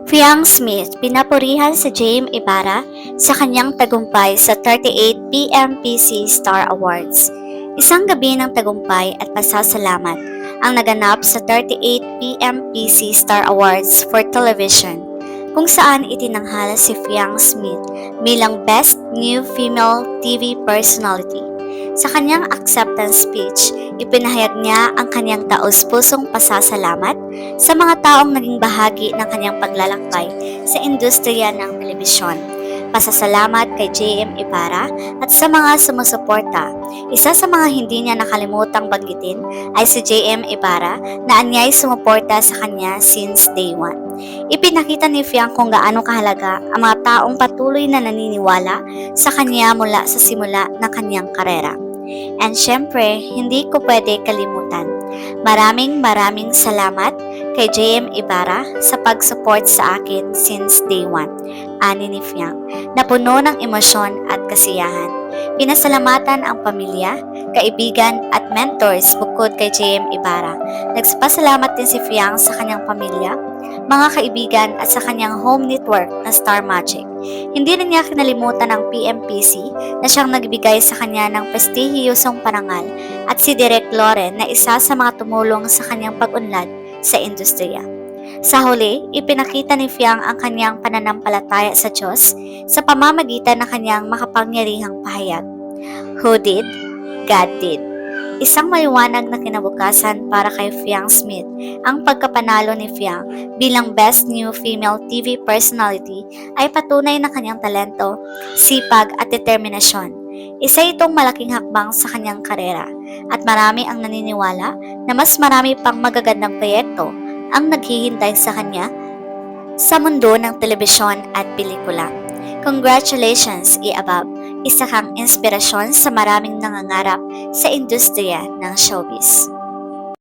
Fiang Smith pinapurihan si Jaime Ibarra sa kanyang tagumpay sa 38 PMPC Star Awards. Isang gabi ng tagumpay at pasasalamat ang naganap sa 38 PMPC Star Awards for Television, kung saan itinanghala si Fiang Smith bilang Best New Female TV Personality. Sa kanyang acceptance speech, ipinahayag niya ang kanyang taos-pusong pasasalamat sa mga taong naging bahagi ng kanyang paglalakbay sa industriya ng telebisyon. Pasasalamat kay J.M. Ibarra at sa mga sumusuporta. Isa sa mga hindi niya nakalimutang banggitin ay si J.M. Ibarra na anyay sumuporta sa kanya since day one. Ipinakita ni Fiang kung gaano kahalaga ang mga taong patuloy na naniniwala sa kanya mula sa simula ng kanyang karera. And syempre, hindi ko pwede kalimutan. Maraming salamat kay JM Ibarra sa pag-support sa akin since day one, ani ni Fiang, na puno ng emosyon at kasiyahan. Pinasalamatan ang pamilya, kaibigan at mentors bukod kay JM Ibarra. Nagpasalamat din si Fiang sa kanyang pamilya, mga kaibigan at sa kanyang home network na Star Magic. Hindi rin niya kinalimutan ang PMPC na siyang nagbigay sa kanya ng prestihiyosong parangal at si Direk Loren na isa sa mga tumulong sa kanyang pag-unlad sa industriya. Sa huli, ipinakita ni Fiang ang kanyang pananampalataya sa Diyos sa pamamagitan ng kanyang makapangyarihang pahayag. Who did? God did. Isang maliwanag na kinabukasan para kay Fiang Smith ang pagkapanalo ni Fiang bilang Best New Female TV Personality ay patunay ng kanyang talento, sipag at determinasyon. Isa itong malaking hakbang sa kanyang karera at marami ang naniniwala na mas marami pang magagandang proyekto ang naghihintay sa kanya sa mundo ng telebisyon at pelikula. Congratulations, Iabab! Isa kang inspirasyon sa maraming nangangarap sa industriya ng showbiz.